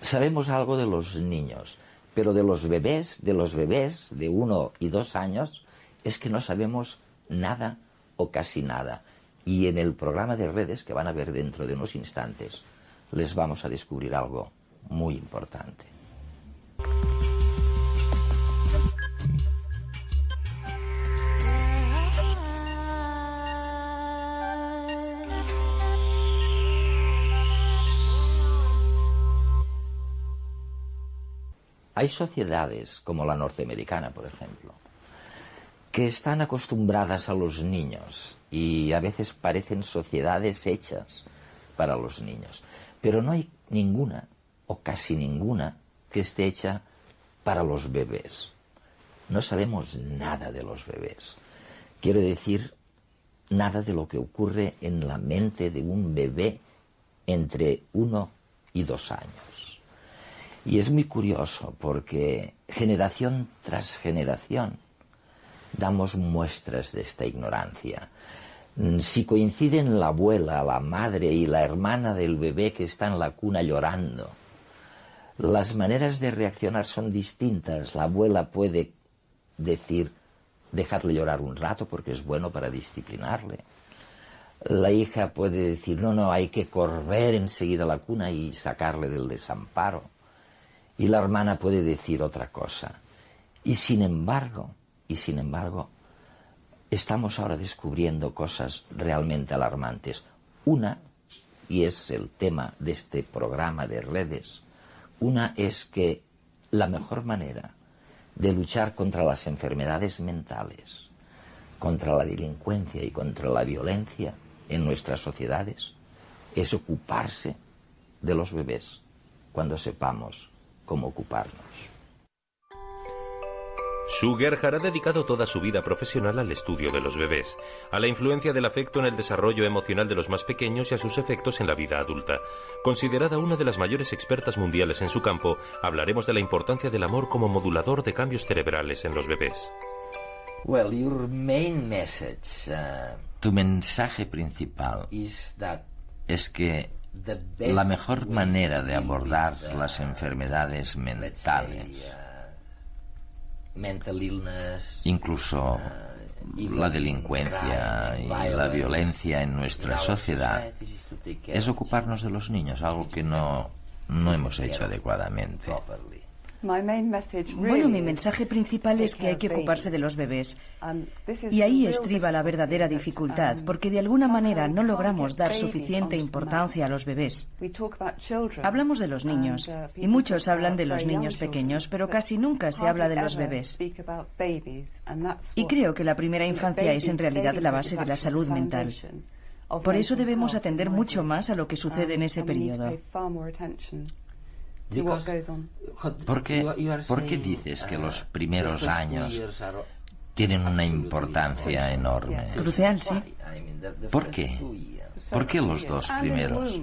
Sabemos algo de los niños, pero de los bebés de 1 y 2 años, es que no sabemos nada o casi nada. Y en el programa de redes que van a ver dentro de unos instantes, les vamos a descubrir algo muy importante. Hay sociedades, como la norteamericana, por ejemplo, que están acostumbradas a los niños y a veces parecen sociedades hechas para los niños. Pero no hay ninguna, o casi ninguna, que esté hecha para los bebés. No sabemos nada de los bebés. Quiero decir, nada de lo que ocurre en la mente de un bebé entre 1 y 2 años. Y es muy curioso porque generación tras generación damos muestras de esta ignorancia. Si coinciden la abuela, la madre y la hermana del bebé que está en la cuna llorando, las maneras de reaccionar son distintas. La abuela puede decir, dejarle llorar un rato porque es bueno para disciplinarle. La hija puede decir, no, hay que correr enseguida a la cuna y sacarle del desamparo. Y la hermana puede decir otra cosa. Y sin embargo, estamos ahora descubriendo cosas realmente alarmantes. Una, y es el tema de este programa de redes, una es que la mejor manera de luchar contra las enfermedades mentales, contra la delincuencia y contra la violencia en nuestras sociedades, es ocuparse de los bebés cuando sepamos cómo ocuparnos. Sue Gerhardt ha dedicado toda su vida profesional al estudio de los bebés, a la influencia del afecto en el desarrollo emocional de los más pequeños y a sus efectos en la vida adulta. Considerada una de las mayores expertas mundiales en su campo, hablaremos de la importancia del amor como modulador de cambios cerebrales en los bebés. Well, your main message, tu mensaje principal es que la mejor manera de abordar las enfermedades mentales, incluso la delincuencia y la violencia en nuestra sociedad, es ocuparnos de los niños, algo que no hemos hecho adecuadamente. Bueno, mi mensaje principal es que hay que ocuparse de los bebés. Y ahí estriba la verdadera dificultad, porque de alguna manera no logramos dar suficiente importancia a los bebés. Hablamos de los niños, y muchos hablan de los niños pequeños, pero casi nunca se habla de los bebés. Y creo que la primera infancia es en realidad la base de la salud mental. Por eso debemos atender mucho más a lo que sucede en ese periodo. ¿Por qué dices que los primeros años tienen una importancia enorme? Crucial, sí. ¿Por qué? ¿Por qué los 2 primeros?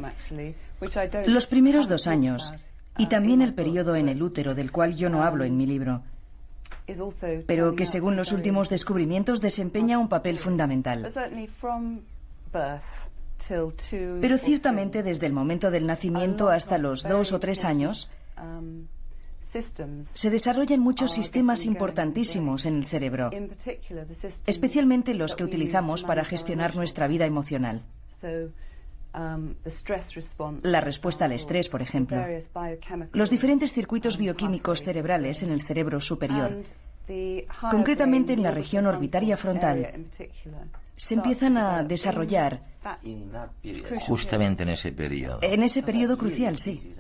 Los primeros 2 años, y también el periodo en el útero, del cual yo no hablo en mi libro, pero que según los últimos descubrimientos desempeña un papel fundamental. Pero ciertamente desde el momento del nacimiento hasta los 2 o 3 años se desarrollan muchos sistemas importantísimos en el cerebro, especialmente los que utilizamos para gestionar nuestra vida emocional. La respuesta al estrés, por ejemplo, los diferentes circuitos bioquímicos cerebrales en el cerebro superior, concretamente en la región orbitaria frontal, se empiezan a desarrollar justamente en ese periodo. En ese periodo crucial, sí.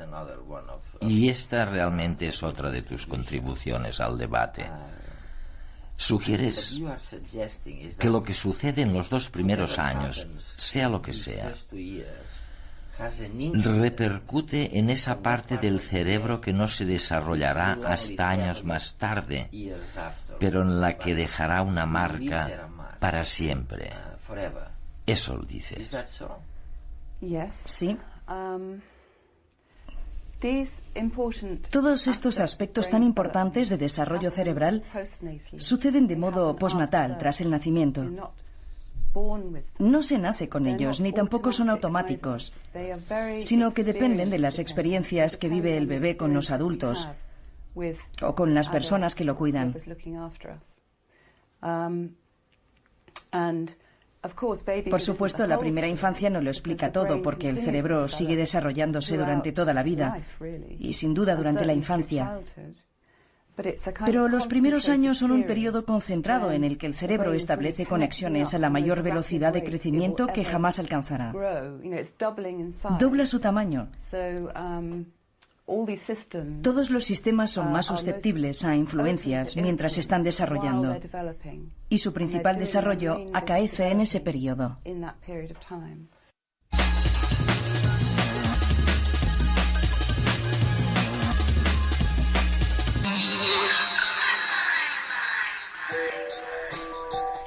Y esta realmente es otra de tus contribuciones al debate. Sugieres que lo que sucede en los 2 primeros años, sea lo que sea, repercute en esa parte del cerebro que no se desarrollará hasta años más tarde, pero en la que dejará una marca para siempre. Eso lo dices. Sí. Todos estos aspectos tan importantes de desarrollo cerebral suceden de modo postnatal, tras el nacimiento. No se nace con ellos, ni tampoco son automáticos, sino que dependen de las experiencias que vive el bebé con los adultos o con las personas que lo cuidan. Por supuesto, la primera infancia no lo explica todo, porque el cerebro sigue desarrollándose durante toda la vida, y sin duda durante la infancia. Pero los primeros años son un periodo concentrado en el que el cerebro establece conexiones a la mayor velocidad de crecimiento que jamás alcanzará. Dobla su tamaño. Todos los sistemas son más susceptibles a influencias mientras se están desarrollando, y su principal desarrollo acaece en ese periodo.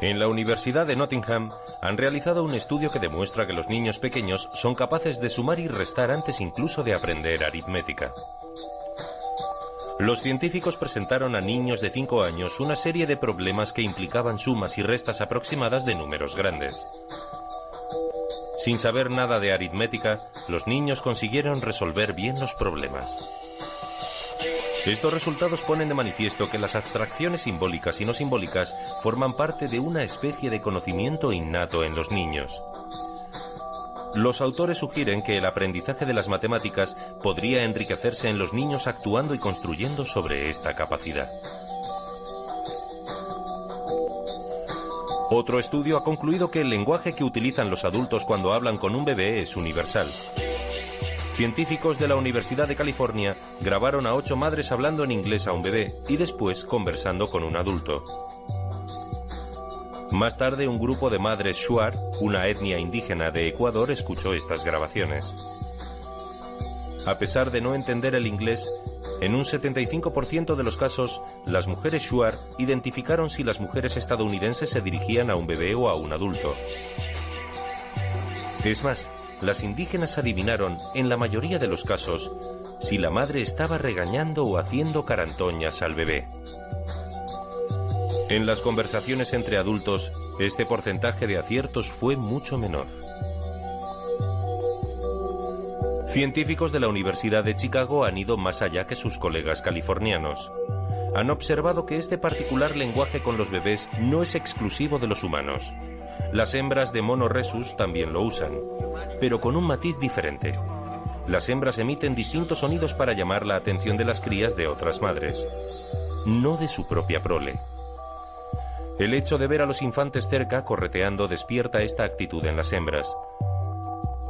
En la Universidad de Nottingham han realizado un estudio que demuestra que los niños pequeños son capaces de sumar y restar antes incluso de aprender aritmética. Los científicos presentaron a niños de 5 años una serie de problemas que implicaban sumas y restas aproximadas de números grandes. Sin saber nada de aritmética, los niños consiguieron resolver bien los problemas. Estos resultados ponen de manifiesto que las abstracciones simbólicas y no simbólicas forman parte de una especie de conocimiento innato en los niños. Los autores sugieren que el aprendizaje de las matemáticas podría enriquecerse en los niños actuando y construyendo sobre esta capacidad. Otro estudio ha concluido que el lenguaje que utilizan los adultos cuando hablan con un bebé es universal. Científicos de la Universidad de California grabaron a 8 madres hablando en inglés a un bebé y después conversando con un adulto. Más tarde, un grupo de madres Shuar, una etnia indígena de Ecuador, escuchó estas grabaciones. A pesar de no entender el inglés, en un 75% de los casos, las mujeres Shuar identificaron si las mujeres estadounidenses se dirigían a un bebé o a un adulto. Es más, las indígenas adivinaron, en la mayoría de los casos, si la madre estaba regañando o haciendo carantoñas al bebé. En las conversaciones entre adultos, este porcentaje de aciertos fue mucho menor. Científicos de la Universidad de Chicago han ido más allá que sus colegas californianos. Han observado que este particular lenguaje con los bebés no es exclusivo de los humanos. Las hembras de Mono rhesus también lo usan, pero con un matiz diferente. Las hembras emiten distintos sonidos para llamar la atención de las crías de otras madres, no de su propia prole. El hecho de ver a los infantes cerca correteando despierta esta actitud en las hembras.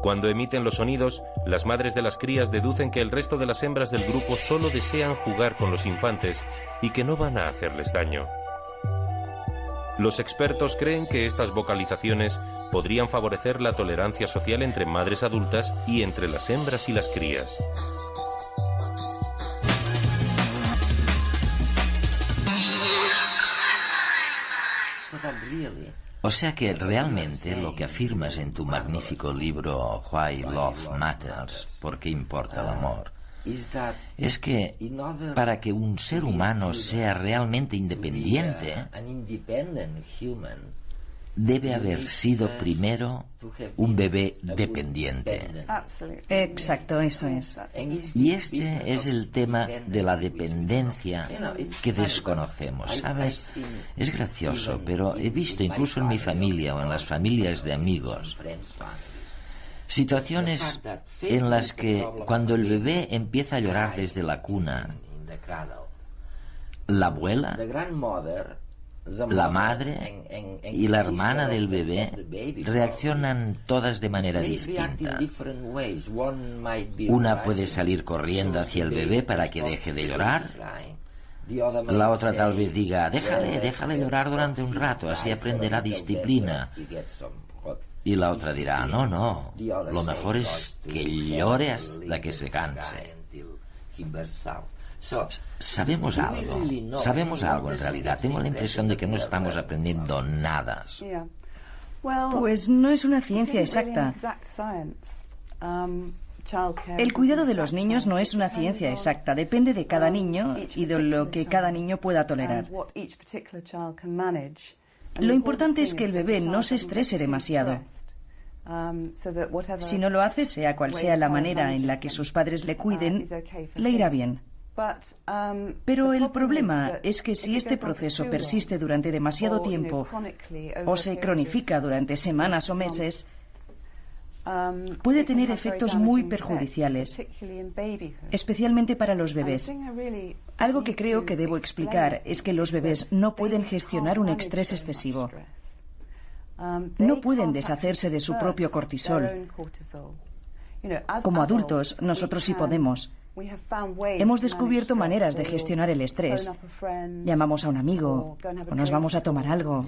Cuando emiten los sonidos, las madres de las crías deducen que el resto de las hembras del grupo solo desean jugar con los infantes y que no van a hacerles daño. Los expertos creen que estas vocalizaciones podrían favorecer la tolerancia social entre madres adultas y entre las hembras y las crías. O sea que realmente lo que afirmas en tu magnífico libro Why Love Matters, ¿por qué importa el amor?, es que para que un ser humano sea realmente independiente, debe haber sido primero un bebé dependiente. Exacto, eso es. Y este es el tema de la dependencia que desconocemos, ¿sabes? Es gracioso, pero he visto incluso en mi familia o en las familias de amigos situaciones en las que cuando el bebé empieza a llorar desde la cuna, la abuela, la madre y la hermana del bebé reaccionan todas de manera distinta. Una puede salir corriendo hacia el bebé para que deje de llorar. La otra tal vez diga, déjale llorar durante un rato, así aprenderá disciplina. Y la otra dirá, no, lo mejor es que llore hasta que se canse. Sabemos algo en realidad. Tengo la impresión de que no estamos aprendiendo nada. Pues no es una ciencia exacta. El cuidado de los niños no es una ciencia exacta. Depende de cada niño y de lo que cada niño pueda tolerar. Lo importante es que el bebé no se estrese demasiado. Si no lo hace, sea cual sea la manera en la que sus padres le cuiden, le irá bien. Pero el problema es que si este proceso persiste durante demasiado tiempo o se cronifica durante semanas o meses, puede tener efectos muy perjudiciales, especialmente para los bebés. Algo que creo que debo explicar es que los bebés no pueden gestionar un estrés excesivo. No pueden deshacerse de su propio cortisol. Como adultos, nosotros sí podemos. Hemos descubierto maneras de gestionar el estrés. Llamamos a un amigo, o nos vamos a tomar algo.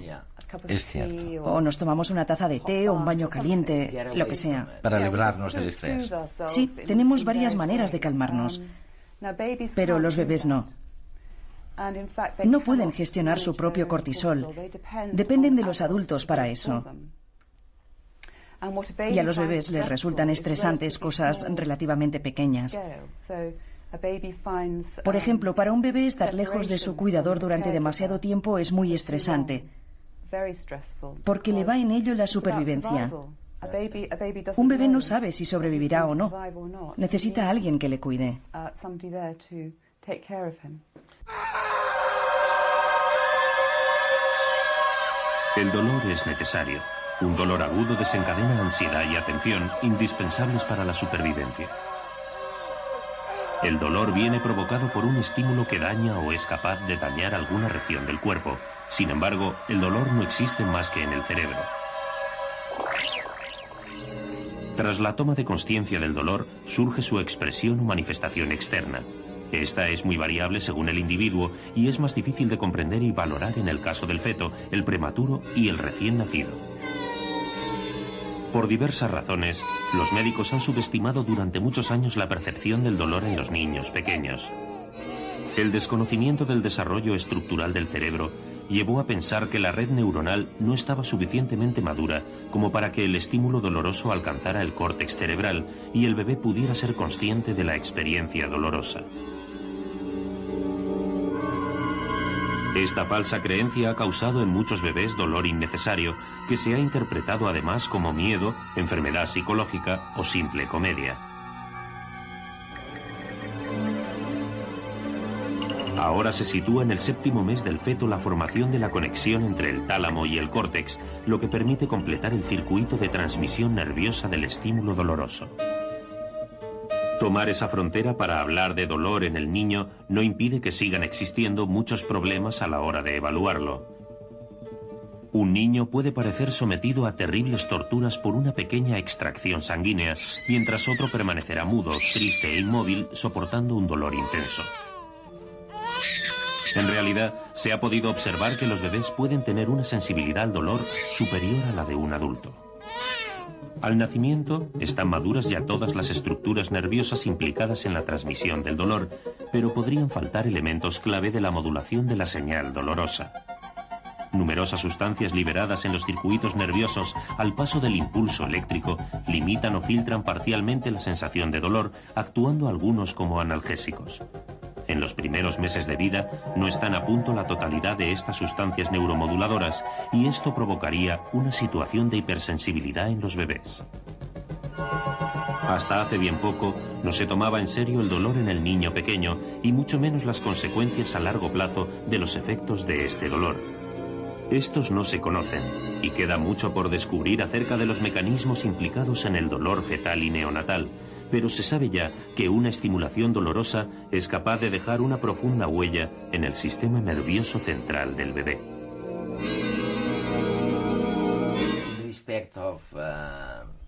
Es cierto. O nos tomamos una taza de té o un baño caliente, lo que sea. Para librarnos del estrés. Sí, tenemos varias maneras de calmarnos. Pero los bebés no. No pueden gestionar su propio cortisol. Dependen de los adultos para eso. Y a los bebés les resultan estresantes cosas relativamente pequeñas. Por ejemplo, para un bebé estar lejos de su cuidador durante demasiado tiempo es muy estresante, porque le va en ello la supervivencia. Un bebé no sabe si sobrevivirá o no. Necesita a alguien que le cuide. El dolor es necesario. Un dolor agudo desencadena ansiedad y atención indispensables para la supervivencia. El dolor viene provocado por un estímulo que daña o es capaz de dañar alguna región del cuerpo. Sin embargo, el dolor no existe más que en el cerebro. Tras la toma de conciencia del dolor, surge su expresión o manifestación externa. Esta es muy variable según el individuo y es más difícil de comprender y valorar en el caso del feto, el prematuro y el recién nacido. Por diversas razones, los médicos han subestimado durante muchos años la percepción del dolor en los niños pequeños. El desconocimiento del desarrollo estructural del cerebro llevó a pensar que la red neuronal no estaba suficientemente madura como para que el estímulo doloroso alcanzara el córtex cerebral y el bebé pudiera ser consciente de la experiencia dolorosa. Esta falsa creencia ha causado en muchos bebés dolor innecesario, que se ha interpretado además como miedo, enfermedad psicológica o simple comedia. Ahora se sitúa en el 7º mes del feto la formación de la conexión entre el tálamo y el córtex, lo que permite completar el circuito de transmisión nerviosa del estímulo doloroso. Tomar esa frontera para hablar de dolor en el niño no impide que sigan existiendo muchos problemas a la hora de evaluarlo. Un niño puede parecer sometido a terribles torturas por una pequeña extracción sanguínea, mientras otro permanecerá mudo, triste e inmóvil, soportando un dolor intenso. En realidad, se ha podido observar que los bebés pueden tener una sensibilidad al dolor superior a la de un adulto. Al nacimiento están maduras ya todas las estructuras nerviosas implicadas en la transmisión del dolor, pero podrían faltar elementos clave de la modulación de la señal dolorosa. Numerosas sustancias liberadas en los circuitos nerviosos al paso del impulso eléctrico limitan o filtran parcialmente la sensación de dolor, actuando algunos como analgésicos. En los primeros meses de vida no están a punto la totalidad de estas sustancias neuromoduladoras y esto provocaría una situación de hipersensibilidad en los bebés. Hasta hace bien poco no se tomaba en serio el dolor en el niño pequeño y mucho menos las consecuencias a largo plazo de los efectos de este dolor. Estos no se conocen y queda mucho por descubrir acerca de los mecanismos implicados en el dolor fetal y neonatal, pero se sabe ya que una estimulación dolorosa es capaz de dejar una profunda huella en el sistema nervioso central del bebé.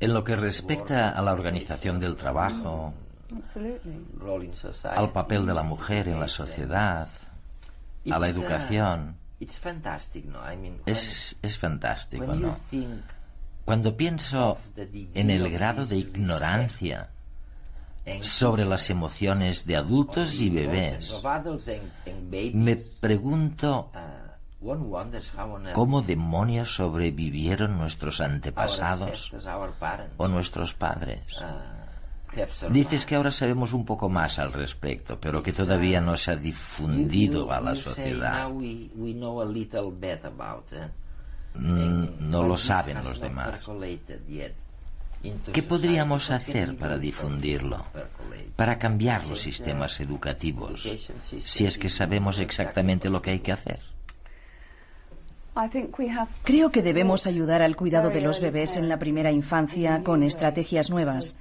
En lo que respecta a la organización del trabajo, al papel de la mujer en la sociedad, a la educación, es fantástico, ¿no? Cuando pienso en el grado de ignorancia sobre las emociones de adultos y bebés, me pregunto cómo demonios sobrevivieron nuestros antepasados o nuestros padres. Dices que ahora sabemos un poco más al respecto, pero que todavía no se ha difundido a la sociedad. no lo saben los demás. ¿Qué podríamos hacer para difundirlo, para cambiar los sistemas educativos, si es que sabemos exactamente lo que hay que hacer? Creo que debemos ayudar al cuidado de los bebés en la primera infancia con estrategias nuevas.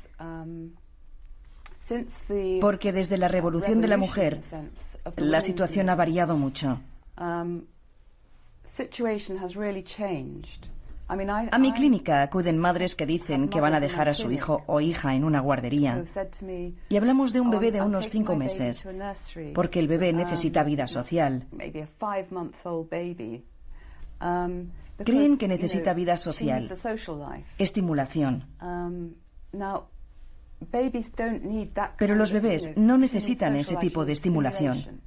Porque desde la revolución de la mujer, la situación ha variado mucho. A mi clínica acuden madres que dicen que van a dejar a su hijo o hija en una guardería. Y hablamos de un bebé de unos 5 meses, porque el bebé necesita vida social. Creen que necesita vida social, estimulación. Pero los bebés no necesitan ese tipo de estimulación.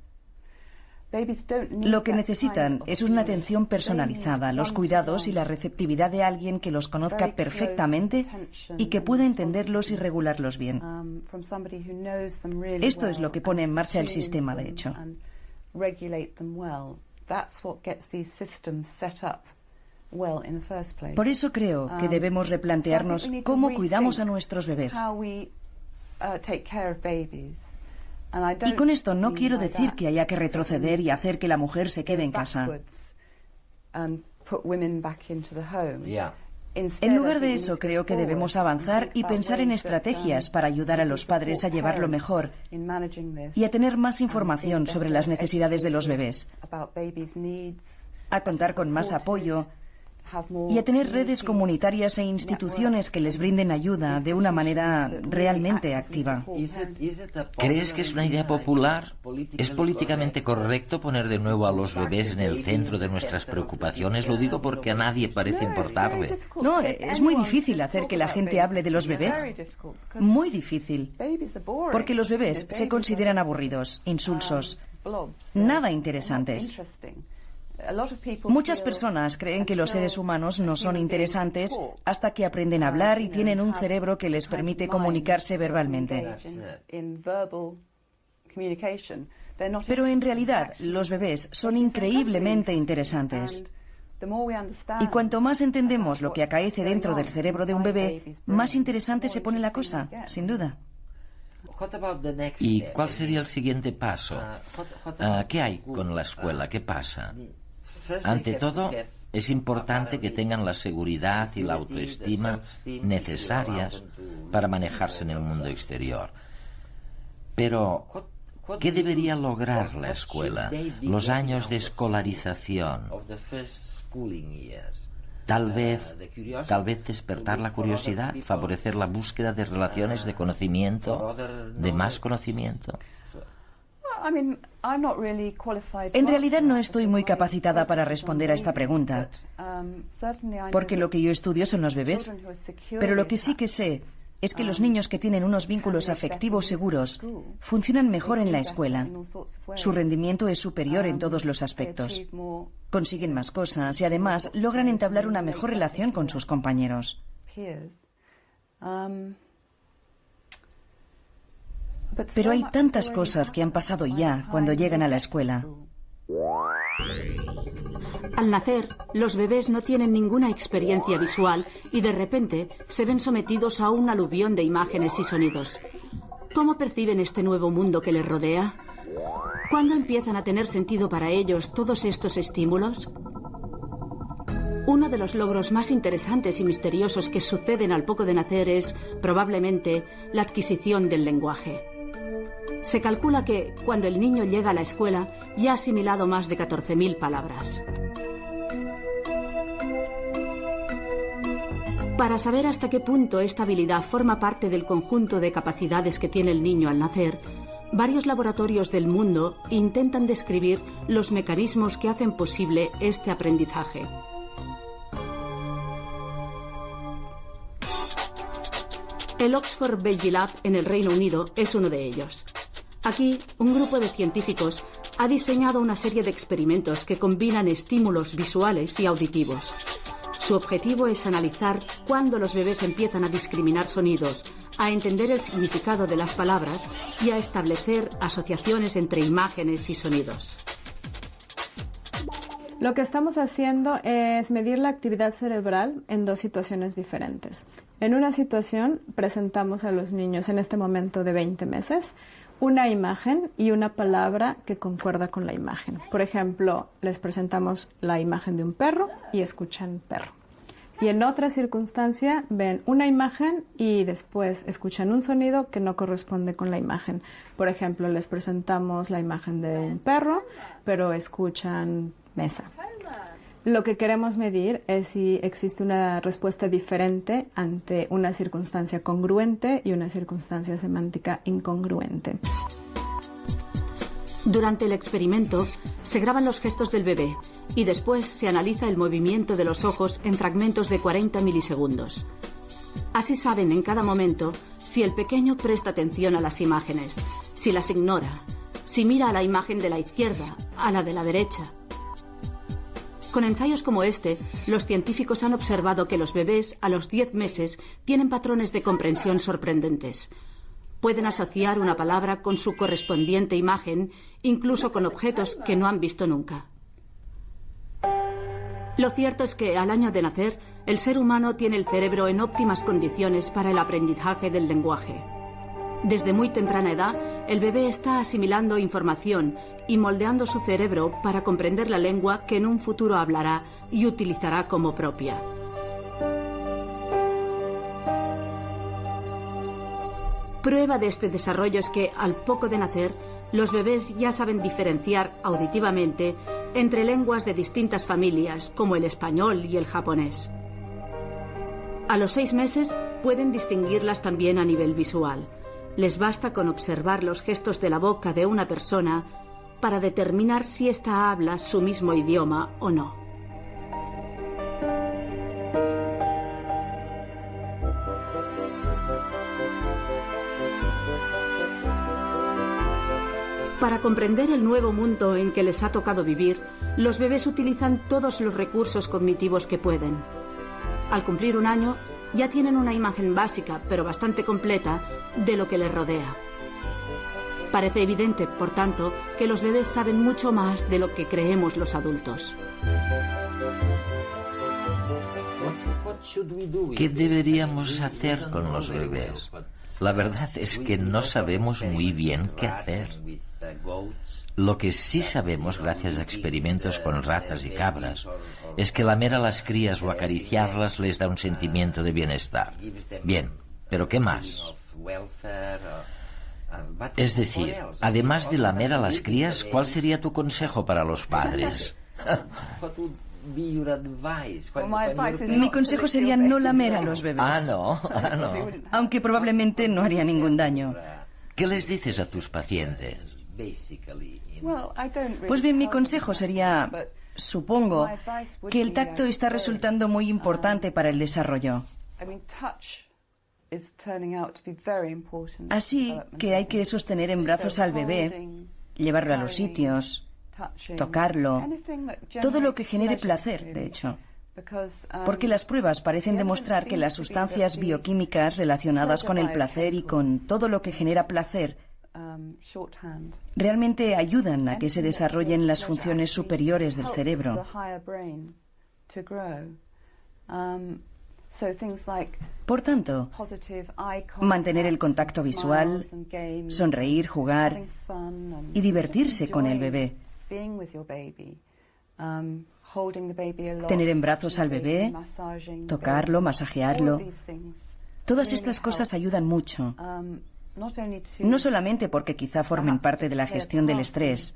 Lo que necesitan es una atención personalizada, los cuidados y la receptividad de alguien que los conozca perfectamente y que pueda entenderlos y regularlos bien. Esto es lo que pone en marcha el sistema, de hecho. Por eso creo que debemos replantearnos cómo cuidamos a nuestros bebés. Y con esto no quiero decir que haya que retroceder y hacer que la mujer se quede en casa. En lugar de eso, creo que debemos avanzar y pensar en estrategias para ayudar a los padres a llevarlo mejor y a tener más información sobre las necesidades de los bebés, a contar con más apoyo y a tener redes comunitarias e instituciones que les brinden ayuda de una manera realmente activa. ¿Crees que es una idea popular? ¿Es políticamente correcto poner de nuevo a los bebés en el centro de nuestras preocupaciones? Lo digo porque a nadie parece importarle. No, es muy difícil hacer que la gente hable de los bebés. Muy difícil. Porque los bebés se consideran aburridos, insulsos, nada interesantes. Muchas personas creen que los seres humanos no son interesantes hasta que aprenden a hablar y tienen un cerebro que les permite comunicarse verbalmente. Pero en realidad, los bebés son increíblemente interesantes. Y cuanto más entendemos lo que acaece dentro del cerebro de un bebé, más interesante se pone la cosa, sin duda. ¿Y cuál sería el siguiente paso? ¿Qué hay con la escuela? ¿Qué pasa? Ante todo, es importante que tengan la seguridad y la autoestima necesarias para manejarse en el mundo exterior. Pero, ¿qué debería lograr la escuela? Los años de escolarización. Tal vez despertar la curiosidad, favorecer la búsqueda de relaciones de conocimiento, de más conocimiento. En realidad no estoy muy capacitada para responder a esta pregunta, porque lo que yo estudio son los bebés, pero lo que sí que sé es que los niños que tienen unos vínculos afectivos seguros funcionan mejor en la escuela. Su rendimiento es superior en todos los aspectos. Consiguen más cosas y además logran entablar una mejor relación con sus compañeros. Pero hay tantas cosas que han pasado ya cuando llegan a la escuela. Al nacer, los bebés no tienen ninguna experiencia visual y de repente se ven sometidos a un aluvión de imágenes y sonidos. ¿Cómo perciben este nuevo mundo que les rodea? ¿Cuándo empiezan a tener sentido para ellos todos estos estímulos? Uno de los logros más interesantes y misteriosos que suceden al poco de nacer es, probablemente, la adquisición del lenguaje. Se calcula que, cuando el niño llega a la escuela, ya ha asimilado más de 14.000 palabras. Para saber hasta qué punto esta habilidad forma parte del conjunto de capacidades que tiene el niño al nacer, varios laboratorios del mundo intentan describir los mecanismos que hacen posible este aprendizaje. El Oxford Bailey Lab en el Reino Unido es uno de ellos. Aquí, un grupo de científicos ha diseñado una serie de experimentos que combinan estímulos visuales y auditivos. Su objetivo es analizar cuándo los bebés empiezan a discriminar sonidos, a entender el significado de las palabras y a establecer asociaciones entre imágenes y sonidos. Lo que estamos haciendo es medir la actividad cerebral en 2 situaciones diferentes. En una situación presentamos a los niños en este momento de 20 meses una imagen y una palabra que concuerda con la imagen. Por ejemplo, les presentamos la imagen de un perro y escuchan perro. Y en otra circunstancia ven una imagen y después escuchan un sonido que no corresponde con la imagen. Por ejemplo, les presentamos la imagen de un perro, pero escuchan mesa. Lo que queremos medir es si existe una respuesta diferente ante una circunstancia congruente y una circunstancia semántica incongruente. Durante el experimento, se graban los gestos del bebé y después se analiza el movimiento de los ojos en fragmentos de 40 milisegundos. Así saben en cada momento si el pequeño presta atención a las imágenes, si las ignora, si mira a la imagen de la izquierda, a la de la derecha. Con ensayos como este, los científicos han observado que los bebés a los 10 meses tienen patrones de comprensión sorprendentes. Pueden asociar una palabra con su correspondiente imagen, incluso con objetos que no han visto nunca. Lo cierto es que al año de nacer, el ser humano tiene el cerebro en óptimas condiciones para el aprendizaje del lenguaje. Desde muy temprana edad, el bebé está asimilando información y moldeando su cerebro para comprender la lengua que en un futuro hablará y utilizará como propia. Prueba de este desarrollo es que, al poco de nacer, los bebés ya saben diferenciar auditivamente entre lenguas de distintas familias, como el español y el japonés. A los 6 meses pueden distinguirlas también a nivel visual. Les basta con observar los gestos de la boca de una persona para determinar si ésta habla su mismo idioma o no. Para comprender el nuevo mundo en que les ha tocado vivir, los bebés utilizan todos los recursos cognitivos que pueden. Al cumplir 1 año, ya tienen una imagen básica, pero bastante completa, de lo que les rodea. Parece evidente, por tanto, que los bebés saben mucho más de lo que creemos los adultos. ¿Qué deberíamos hacer con los bebés? La verdad es que no sabemos muy bien qué hacer. Lo que sí sabemos, gracias a experimentos con ratas y cabras, es que lamer a las crías o acariciarlas les da un sentimiento de bienestar. Bien, pero ¿qué más? Es decir, además de lamer a las crías, ¿cuál sería tu consejo para los padres? Mi consejo sería no lamer a los bebés. Ah, no. Aunque probablemente no haría ningún daño. ¿Qué les dices a tus pacientes? Pues bien, mi consejo sería, supongo, que el tacto está resultando muy importante para el desarrollo. Así que hay que sostener en brazos al bebé, llevarlo a los sitios, tocarlo, todo lo que genere placer, de hecho. Porque las pruebas parecen demostrar que las sustancias bioquímicas relacionadas con el placer y con todo lo que genera placer realmente ayudan a que se desarrollen las funciones superiores del cerebro. Por tanto, mantener el contacto visual, sonreír, jugar y divertirse con el bebé. Tener en brazos al bebé, tocarlo, masajearlo. Todas estas cosas ayudan mucho. No solamente porque quizá formen parte de la gestión del estrés,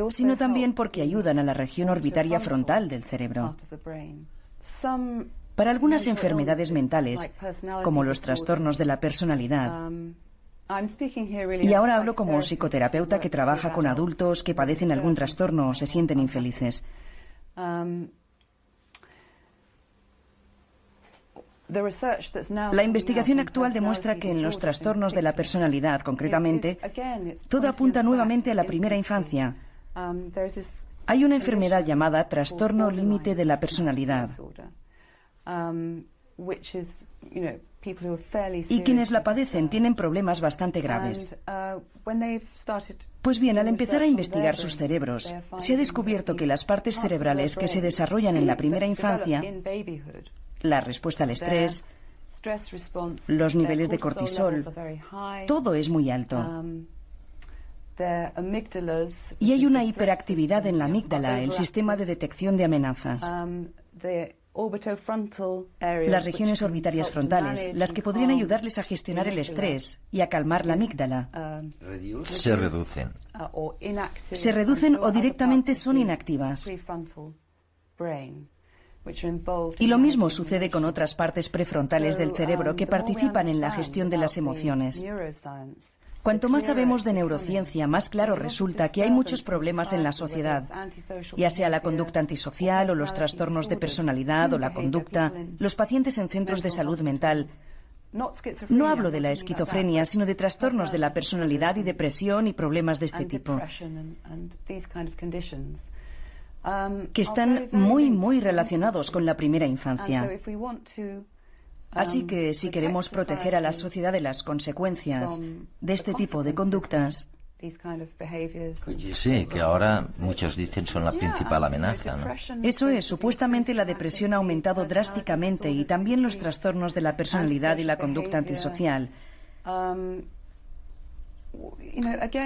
sino también porque ayudan a la región orbitaria frontal del cerebro. Para algunas enfermedades mentales, como los trastornos de la personalidad, y ahora hablo como psicoterapeuta que trabaja con adultos que padecen algún trastorno o se sienten infelices. La investigación actual demuestra que en los trastornos de la personalidad, concretamente, todo apunta nuevamente a la primera infancia. Hay una enfermedad llamada trastorno límite de la personalidad, Y quienes la padecen tienen problemas bastante graves. Pues bien, al empezar a investigar sus cerebros, se ha descubierto que las partes cerebrales que se desarrollan en la primera infancia, la respuesta al estrés, los niveles de cortisol, todo es muy alto. Y hay una hiperactividad en la amígdala, el sistema de detección de amenazas. Las regiones orbitarias frontales, las que podrían ayudarles a gestionar el estrés y a calmar la amígdala. Se reducen. Se reducen o directamente son inactivas. Y lo mismo sucede con otras partes prefrontales del cerebro que participan en la gestión de las emociones. Cuanto más sabemos de neurociencia, más claro resulta que hay muchos problemas en la sociedad, ya sea la conducta antisocial o los trastornos de personalidad o la conducta, los pacientes en centros de salud mental. No hablo de la esquizofrenia, sino de trastornos de la personalidad y depresión y problemas de este tipo, que están muy relacionados con la primera infancia. Así que si queremos proteger a la sociedad de las consecuencias de este tipo de conductas... Sí, que ahora muchos dicen son la principal amenaza, ¿no? Eso es, supuestamente la depresión ha aumentado drásticamente y también los trastornos de la personalidad y la conducta antisocial.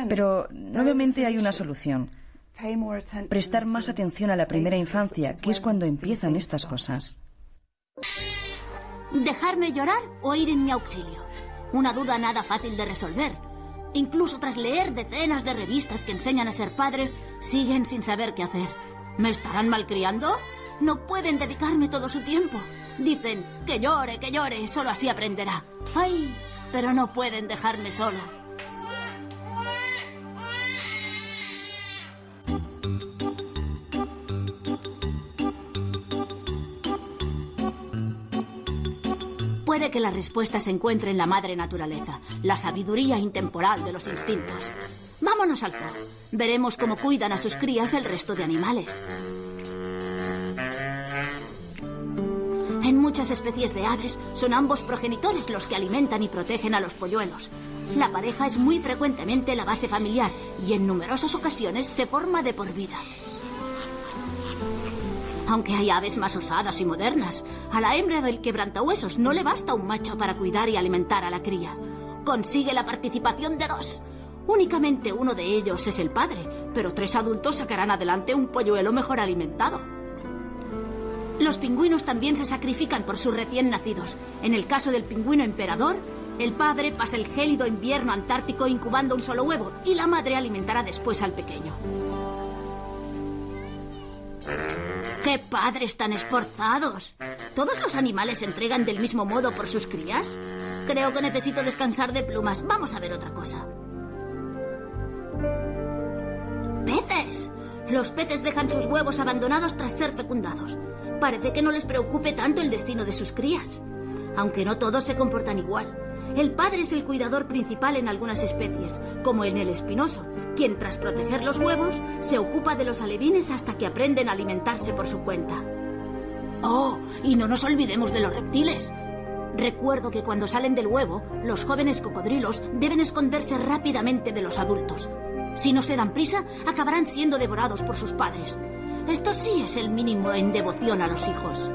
Pero nuevamente hay una solución. Prestar más atención a la primera infancia, que es cuando empiezan estas cosas. ¿Dejarme llorar o ir en mi auxilio? Una duda nada fácil de resolver. Incluso tras leer decenas de revistas que enseñan a ser padres, siguen sin saber qué hacer. ¿Me estarán malcriando? No pueden dedicarme todo su tiempo. Dicen, que llore, solo así aprenderá. ¡Ay! Pero no pueden dejarme sola. Puede que la respuesta se encuentre en la madre naturaleza, la sabiduría intemporal de los instintos. Vámonos al zoo. Veremos cómo cuidan a sus crías el resto de animales. En muchas especies de aves son ambos progenitores los que alimentan y protegen a los polluelos. La pareja es muy frecuentemente la base familiar y en numerosas ocasiones se forma de por vida. Aunque hay aves más osadas y modernas, a la hembra del quebrantahuesos no le basta un macho para cuidar y alimentar a la cría. Consigue la participación de 2. Únicamente uno de ellos es el padre, pero 3 adultos sacarán adelante un polluelo mejor alimentado. Los pingüinos también se sacrifican por sus recién nacidos. En el caso del pingüino emperador, el padre pasa el gélido invierno antártico incubando un solo huevo y la madre alimentará después al pequeño. ¡Qué padres tan esforzados! ¿Todos los animales se entregan del mismo modo por sus crías? Creo que necesito descansar de plumas. Vamos a ver otra cosa. ¡Peces! Los peces dejan sus huevos abandonados tras ser fecundados. Parece que no les preocupe tanto el destino de sus crías. Aunque no todos se comportan igual. El padre es el cuidador principal en algunas especies, como en el espinoso, quien tras proteger los huevos se ocupa de los alevines hasta que aprenden a alimentarse por su cuenta. ¡Oh! Y no nos olvidemos de los reptiles. Recuerdo que cuando salen del huevo, los jóvenes cocodrilos deben esconderse rápidamente de los adultos. Si no se dan prisa, acabarán siendo devorados por sus padres. Esto sí es el mínimo en devoción a los hijos.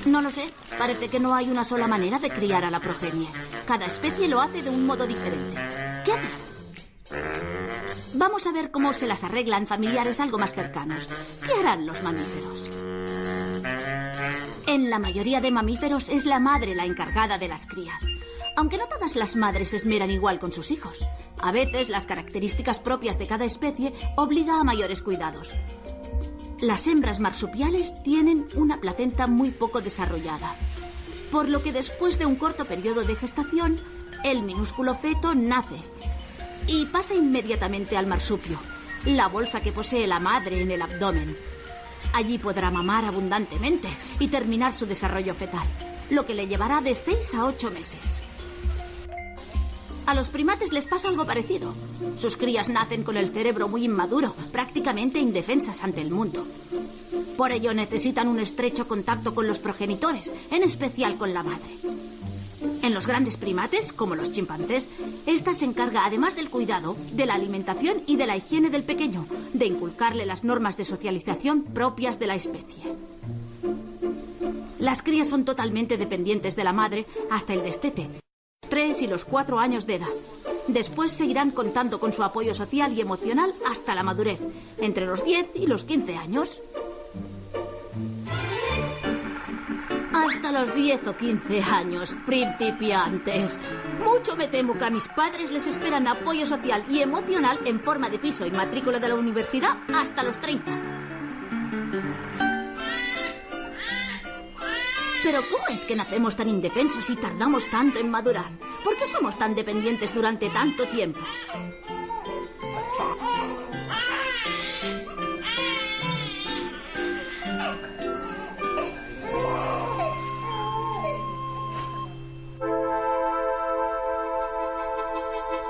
No lo sé. Parece que no hay una sola manera de criar a la progenie. Cada especie lo hace de un modo diferente. ¿Qué hacer? Vamos a ver cómo se las arreglan familiares algo más cercanos. ¿Qué harán los mamíferos? En la mayoría de mamíferos es la madre la encargada de las crías. Aunque no todas las madres se esmeran igual con sus hijos. A veces las características propias de cada especie obligan a mayores cuidados. Las hembras marsupiales tienen una placenta muy poco desarrollada, por lo que después de un corto periodo de gestación, el minúsculo feto nace y pasa inmediatamente al marsupio, la bolsa que posee la madre en el abdomen. Allí podrá mamar abundantemente y terminar su desarrollo fetal, lo que le llevará de 6 a 8 meses. A los primates les pasa algo parecido. Sus crías nacen con el cerebro muy inmaduro, prácticamente indefensas ante el mundo. Por ello necesitan un estrecho contacto con los progenitores, en especial con la madre. En los grandes primates, como los chimpancés, esta se encarga, además del cuidado, de la alimentación y de la higiene del pequeño, de inculcarle las normas de socialización propias de la especie. Las crías son totalmente dependientes de la madre hasta el destete, 3 y los 4 años de edad. Después seguirán contando con su apoyo social y emocional hasta la madurez, entre los 10 y los 15 años. Hasta los 10 o 15 años, principiantes. Mucho me temo que a mis padres les esperan apoyo social y emocional en forma de piso y matrícula de la universidad hasta los 30. Pero ¿cómo es que nacemos tan indefensos y tardamos tanto en madurar? ¿Por qué somos tan dependientes durante tanto tiempo?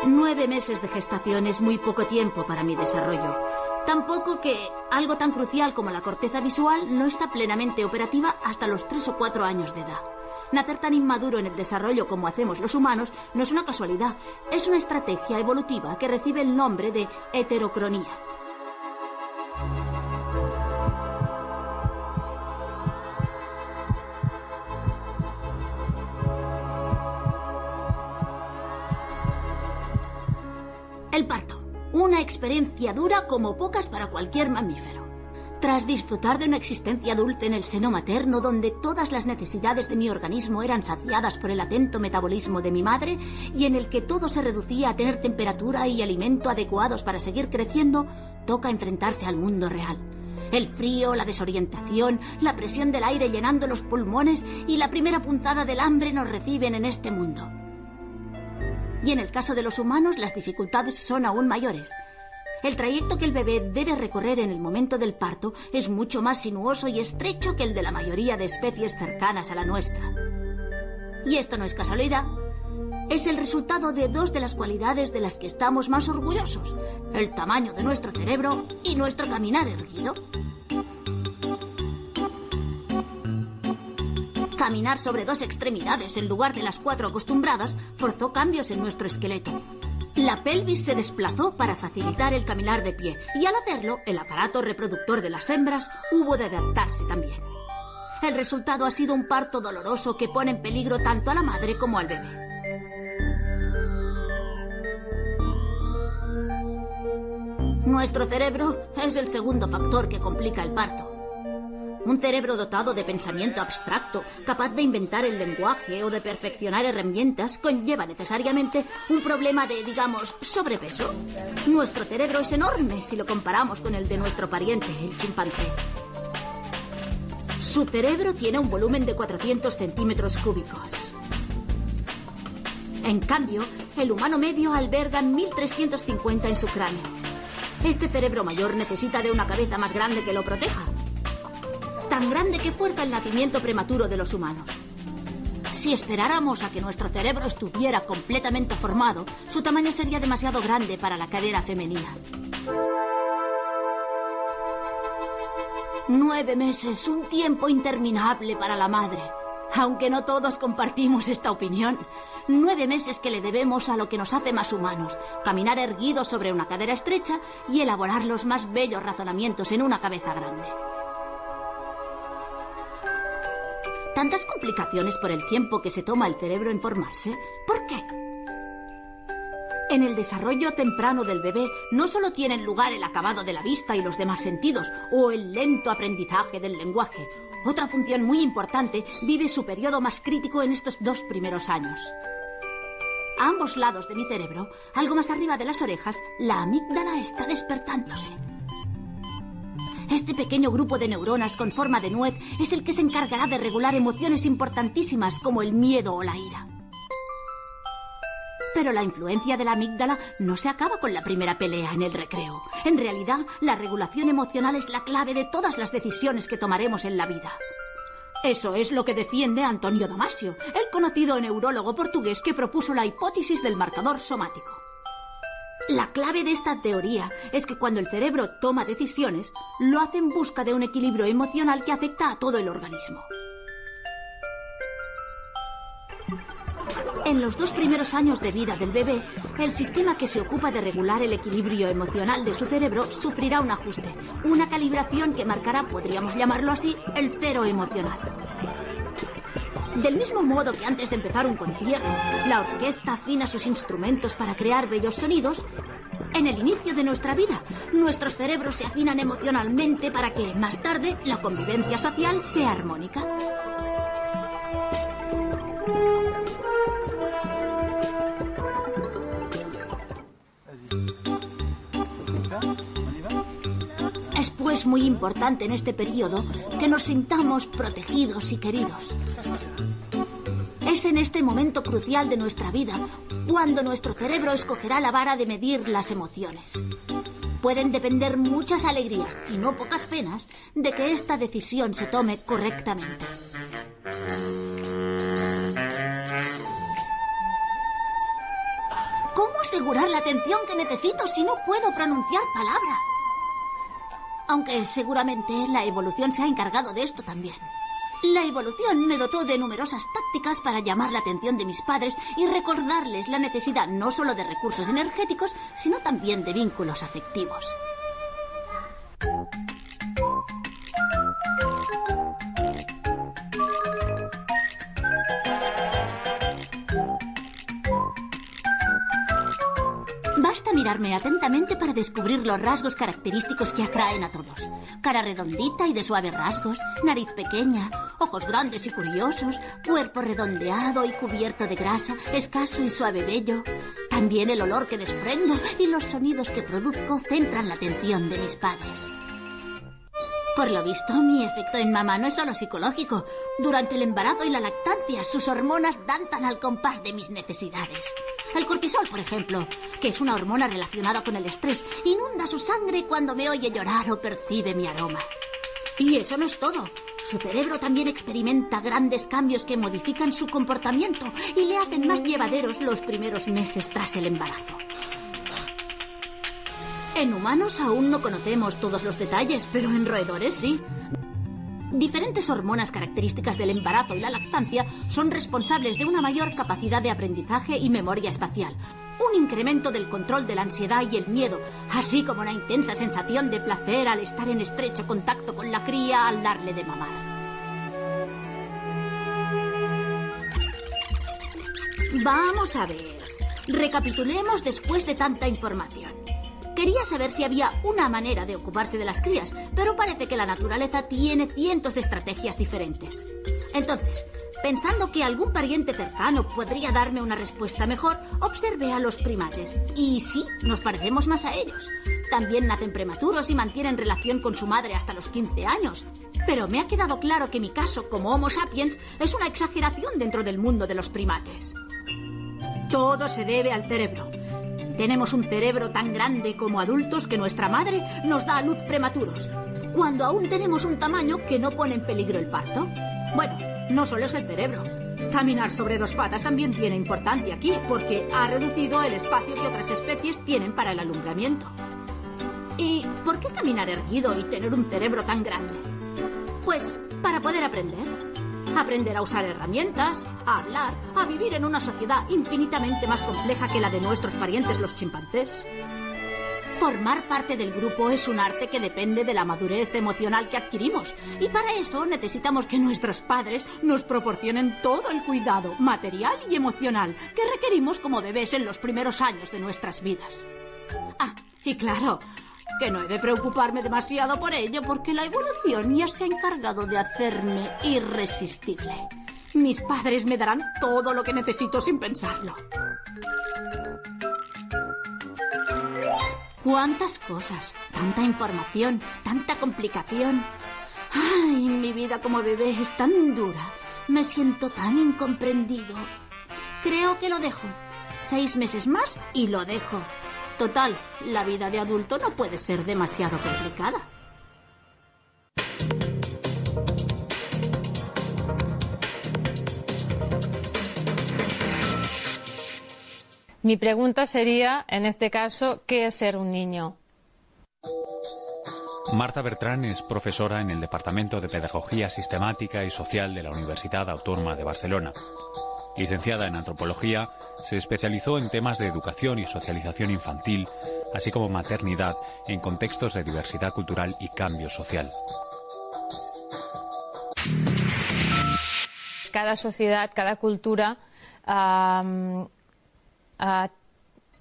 Nueve meses de gestación es muy poco tiempo para mi desarrollo. Tampoco que algo tan crucial como la corteza visual no está plenamente operativa hasta los 3 o 4 años de edad. Nacer tan inmaduro en el desarrollo como hacemos los humanos no es una casualidad, es una estrategia evolutiva que recibe el nombre de heterocronía. El parto. Una experiencia dura como pocas para cualquier mamífero. Tras disfrutar de una existencia dulce en el seno materno, donde todas las necesidades de mi organismo eran saciadas por el atento metabolismo de mi madre, y en el que todo se reducía a tener temperatura y alimento adecuados para seguir creciendo, toca enfrentarse al mundo real. El frío, la desorientación, la presión del aire llenando los pulmones y la primera punzada del hambre nos reciben en este mundo. Y en el caso de los humanos, las dificultades son aún mayores. El trayecto que el bebé debe recorrer en el momento del parto es mucho más sinuoso y estrecho que el de la mayoría de especies cercanas a la nuestra. Y esto no es casualidad. Es el resultado de 2 de las cualidades de las que estamos más orgullosos: el tamaño de nuestro cerebro y nuestro caminar erguido. Caminar sobre 2 extremidades en lugar de las 4 acostumbradas forzó cambios en nuestro esqueleto. La pelvis se desplazó para facilitar el caminar de pie, y al hacerlo, el aparato reproductor de las hembras hubo de adaptarse también. El resultado ha sido un parto doloroso que pone en peligro tanto a la madre como al bebé. Nuestro cerebro es el segundo factor que complica el parto. Un cerebro dotado de pensamiento abstracto, capaz de inventar el lenguaje o de perfeccionar herramientas, conlleva necesariamente un problema de, digamos, sobrepeso. Nuestro cerebro es enorme si lo comparamos con el de nuestro pariente, el chimpancé. Su cerebro tiene un volumen de 400 centímetros cúbicos. En cambio, el humano medio alberga 1350 en su cráneo. Este cerebro mayor necesita de una cabeza más grande que lo proteja. Tan grande que fuerza el nacimiento prematuro de los humanos. Si esperáramos a que nuestro cerebro estuviera completamente formado, su tamaño sería demasiado grande para la cadera femenina. 9 meses, un tiempo interminable para la madre. Aunque no todos compartimos esta opinión. 9 meses que le debemos a lo que nos hace más humanos: caminar erguidos sobre una cadera estrecha y elaborar los más bellos razonamientos en una cabeza grande. ¿Tantas complicaciones por el tiempo que se toma el cerebro en formarse? ¿Por qué? En el desarrollo temprano del bebé no solo tienen lugar el acabado de la vista y los demás sentidos, o el lento aprendizaje del lenguaje. Otra función muy importante vive su periodo más crítico en estos 2 primeros años. A ambos lados de mi cerebro, algo más arriba de las orejas, la amígdala está despertándose. Este pequeño grupo de neuronas con forma de nuez es el que se encargará de regular emociones importantísimas como el miedo o la ira. Pero la influencia de la amígdala no se acaba con la primera pelea en el recreo. En realidad, la regulación emocional es la clave de todas las decisiones que tomaremos en la vida. Eso es lo que defiende Antonio Damasio, el conocido neurólogo portugués que propuso la hipótesis del marcador somático. La clave de esta teoría es que cuando el cerebro toma decisiones, lo hace en busca de un equilibrio emocional que afecta a todo el organismo. En los 2 primeros años de vida del bebé, el sistema que se ocupa de regular el equilibrio emocional de su cerebro sufrirá un ajuste, una calibración que marcará, podríamos llamarlo así, el cero emocional. Del mismo modo que antes de empezar un concierto, la orquesta afina sus instrumentos para crear bellos sonidos, en el inicio de nuestra vida, nuestros cerebros se afinan emocionalmente para que, más tarde, la convivencia social sea armónica. Es pues muy importante en este periodo que nos sintamos protegidos y queridos. Es en este momento crucial de nuestra vida cuando nuestro cerebro escogerá la vara de medir las emociones. Pueden depender muchas alegrías y no pocas penas de que esta decisión se tome correctamente. ¿Cómo asegurar la atención que necesito si no puedo pronunciar palabra? Aunque seguramente la evolución se ha encargado de esto también. La evolución me dotó de numerosas tácticas para llamar la atención de mis padres y recordarles la necesidad no solo de recursos energéticos, sino también de vínculos afectivos. Basta mirarme atentamente para descubrir los rasgos característicos que atraen a todos. Cara redondita y de suaves rasgos, nariz pequeña, ojos grandes y curiosos, cuerpo redondeado y cubierto de grasa, escaso y suave vello. También el olor que desprendo y los sonidos que produzco centran la atención de mis padres. Por lo visto, mi efecto en mamá no es solo psicológico. Durante el embarazo y la lactancia, sus hormonas danzan al compás de mis necesidades. El cortisol, por ejemplo, que es una hormona relacionada con el estrés, inunda su sangre cuando me oye llorar o percibe mi aroma. Y eso no es todo. Su cerebro también experimenta grandes cambios que modifican su comportamiento y le hacen más llevaderos los primeros meses tras el embarazo. En humanos aún no conocemos todos los detalles, pero en roedores sí. Diferentes hormonas características del embarazo y la lactancia son responsables de una mayor capacidad de aprendizaje y memoria espacial, un incremento del control de la ansiedad y el miedo, así como una intensa sensación de placer al estar en estrecho contacto con la cría al darle de mamar. Vamos a ver. Recapitulemos después de tanta información. Quería saber si había una manera de ocuparse de las crías, pero parece que la naturaleza tiene cientos de estrategias diferentes. Entonces, pensando que algún pariente cercano podría darme una respuesta mejor, observé a los primates. Y sí, nos parecemos más a ellos. También nacen prematuros y mantienen relación con su madre hasta los 15 años. Pero me ha quedado claro que mi caso, como Homo sapiens, es una exageración dentro del mundo de los primates. Todo se debe al cerebro. Tenemos un cerebro tan grande como adultos que nuestra madre nos da a luz prematuros, cuando aún tenemos un tamaño que no pone en peligro el parto. Bueno, no solo es el cerebro. Caminar sobre 2 patas también tiene importancia aquí, porque ha reducido el espacio que otras especies tienen para el alumbramiento. ¿Y por qué caminar erguido y tener un cerebro tan grande? Pues para poder aprender. Aprender a usar herramientas, a hablar, a vivir en una sociedad infinitamente más compleja que la de nuestros parientes los chimpancés. Formar parte del grupo es un arte que depende de la madurez emocional que adquirimos, y para eso necesitamos que nuestros padres nos proporcionen todo el cuidado material y emocional que requerimos como bebés en los primeros años de nuestras vidas. Ah, y claro, que no he de preocuparme demasiado por ello, porque la evolución ya se ha encargado de hacerme irresistible. Mis padres me darán todo lo que necesito sin pensarlo. ¡Cuántas cosas! Tanta información, tanta complicación. ¡Ay, mi vida como bebé es tan dura! Me siento tan incomprendido. Creo que lo dejo. 6 meses más y lo dejo. Total, la vida de adulto no puede ser demasiado complicada. Mi pregunta sería, en este caso, ¿qué es ser un niño? Marta Bertrán es profesora en el Departamento de Pedagogía Sistemática y Social de la Universidad Autónoma de Barcelona. Licenciada en Antropología, se especializó en temas de educación y socialización infantil, así como maternidad en contextos de diversidad cultural y cambio social. Cada sociedad, cada cultura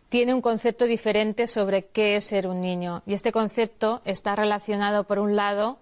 tiene un concepto diferente sobre qué es ser un niño. Y este concepto está relacionado, por un lado,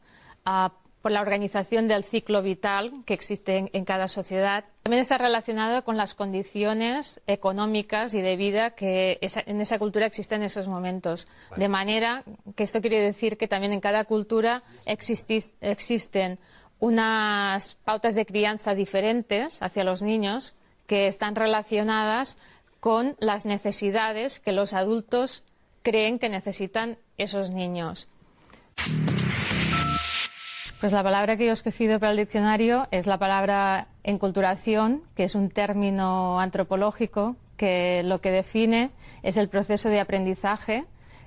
por la organización del ciclo vital que existe en cada sociedad. También está relacionado con las condiciones económicas y de vida que en esa cultura existen en esos momentos. De manera que esto quiere decir que también en cada cultura existen unas pautas de crianza diferentes hacia los niños que están relacionadas con las necesidades que los adultos creen que necesitan esos niños. Pues la palabra que yo he escogido para el diccionario es la palabra enculturación, que es un término antropológico que lo que define es el proceso de aprendizaje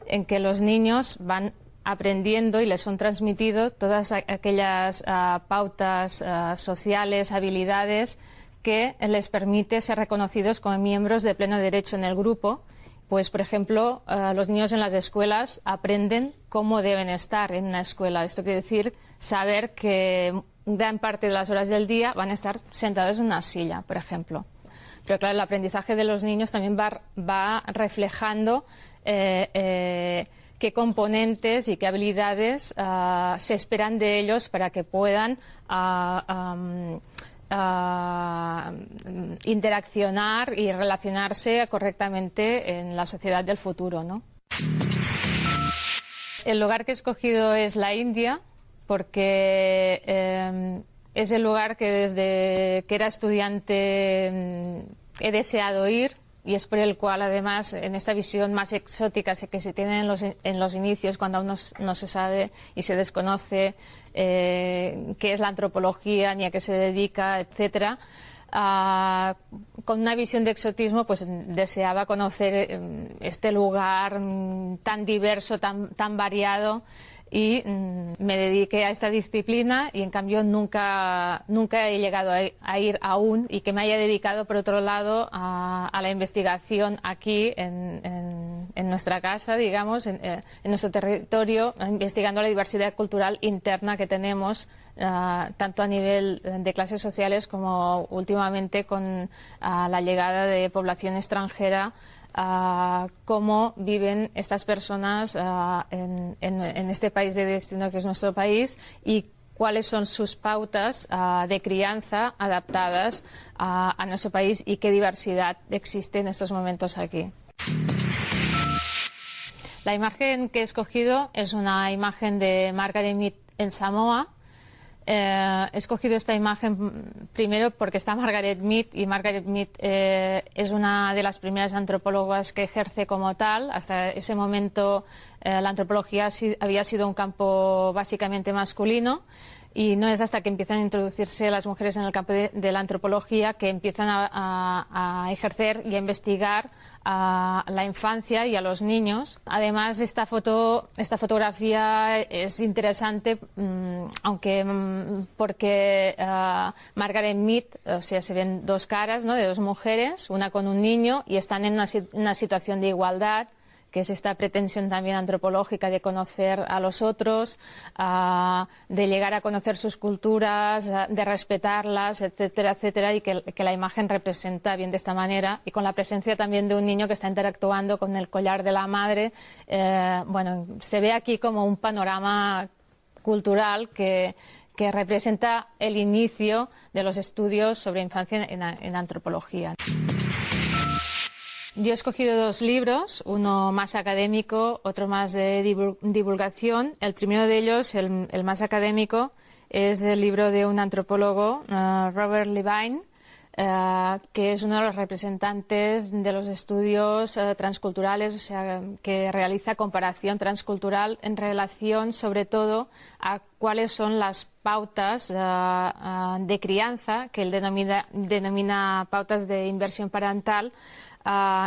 en que los niños van aprendiendo y les son transmitidos todas aquellas pautas sociales, habilidades que les permite ser reconocidos como miembros de pleno derecho en el grupo. Pues, por ejemplo, los niños en las escuelas aprenden cómo deben estar en una escuela. Esto quiere decir saber que gran parte de las horas del día van a estar sentados en una silla, por ejemplo. Pero claro, el aprendizaje de los niños también va reflejando qué componentes y qué habilidades se esperan de ellos para que puedan interaccionar y relacionarse correctamente en la sociedad del futuro, ¿no? El lugar que he escogido es la India porque es el lugar que desde que era estudiante he deseado ir, y es por el cual, además, en esta visión más exótica que se tiene en los inicios, cuando aún no se sabe y se desconoce qué es la antropología ni a qué se dedica, etcétera, con una visión de exotismo, pues deseaba conocer este lugar tan diverso, tan variado, y me dediqué a esta disciplina y en cambio nunca he llegado a ir aún, y que me haya dedicado por otro lado a la investigación aquí en nuestra casa, digamos, en nuestro territorio, investigando la diversidad cultural interna que tenemos, tanto a nivel de clases sociales como últimamente con la llegada de población extranjera. Cómo viven estas personas en este país de destino que es nuestro país, y cuáles son sus pautas de crianza adaptadas a nuestro país, y qué diversidad existe en estos momentos aquí. La imagen que he escogido es una imagen de Margaret Mead en Samoa. He escogido esta imagen primero porque está Margaret Mead, y Margaret Mead es una de las primeras antropólogas que ejerce como tal. Hasta ese momento la antropología había sido un campo básicamente masculino, y no es hasta que empiezan a introducirse las mujeres en el campo de la antropología que empiezan a ejercer y a investigar a la infancia y a los niños. Además, esta fotografía es interesante, porque Margaret Mead, o sea, se ven dos caras, ¿no?, de dos mujeres, una con un niño, y están en una situación de igualdad, que es esta pretensión también antropológica de conocer a los otros, de llegar a conocer sus culturas, de respetarlas, etcétera, etcétera, y que la imagen representa bien de esta manera, y con la presencia también de un niño que está interactuando con el collar de la madre. Bueno, se ve aquí como un panorama cultural que representa el inicio de los estudios sobre infancia en antropología. Yo he escogido dos libros, uno más académico, otro más de divulgación. El primero de ellos, el más académico, es el libro de un antropólogo, Robert Levine, que es uno de los representantes de los estudios transculturales, o sea, que realiza comparación transcultural en relación sobre todo a cuáles son las pautas de crianza, que él denomina pautas de inversión parental,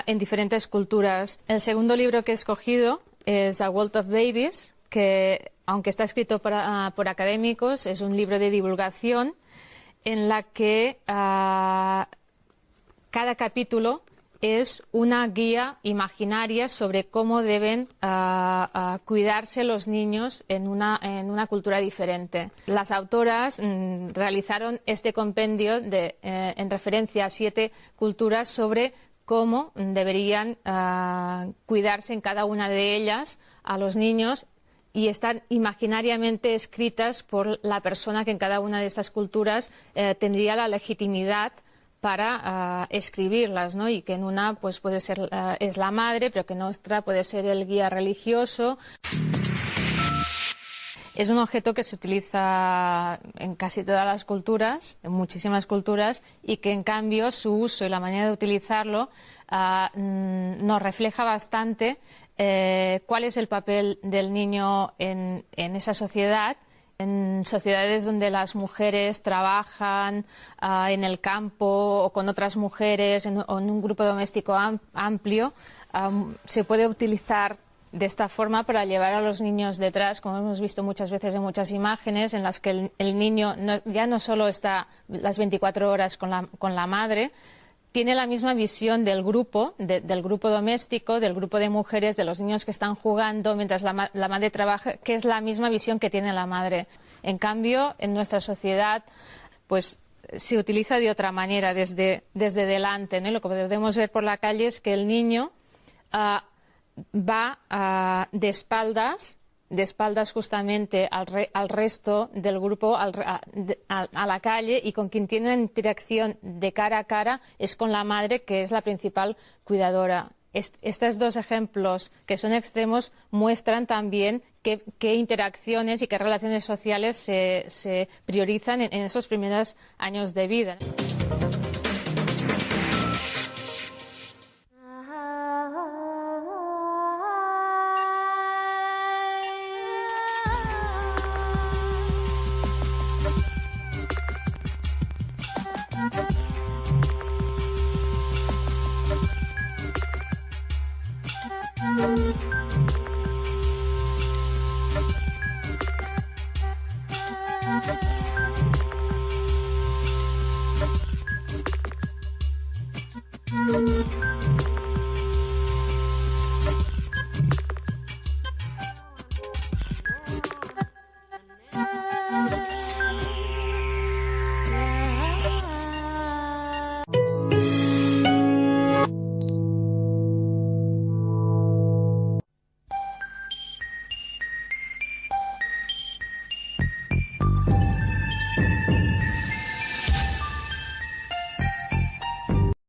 en diferentes culturas. El segundo libro que he escogido es A World of Babies, que aunque está escrito por académicos, es un libro de divulgación en la que cada capítulo es una guía imaginaria sobre cómo deben cuidarse los niños en una cultura diferente. Las autoras realizaron este compendio en referencia a 7 culturas sobre cómo deberían cuidarse en cada una de ellas a los niños, y están imaginariamente escritas por la persona que en cada una de estas culturas tendría la legitimidad para escribirlas, ¿no? Y que en una pues puede ser es la madre, pero que en otra puede ser el guía religioso. Es un objeto que se utiliza en casi todas las culturas, en muchísimas culturas, y que en cambio su uso y la manera de utilizarlo nos refleja bastante cuál es el papel del niño en esa sociedad. En sociedades donde las mujeres trabajan en el campo o con otras mujeres o en un grupo doméstico amplio, se puede utilizar de esta forma para llevar a los niños detrás, como hemos visto muchas veces en muchas imágenes, en las que el niño ya no solo está las 24 horas con la madre, tiene la misma visión del grupo, del grupo doméstico, del grupo de mujeres, de los niños que están jugando mientras la madre trabaja, que es la misma visión que tiene la madre. En cambio, en nuestra sociedad, pues se utiliza de otra manera, desde delante, ¿no? Lo que podemos ver por la calle es que el niño va de espaldas justamente al resto del grupo, a la calle, y con quien tiene una interacción de cara a cara es con la madre, que es la principal cuidadora. Estos 2 ejemplos, que son extremos, muestran también qué interacciones y qué relaciones sociales se priorizan en esos primeros años de vida.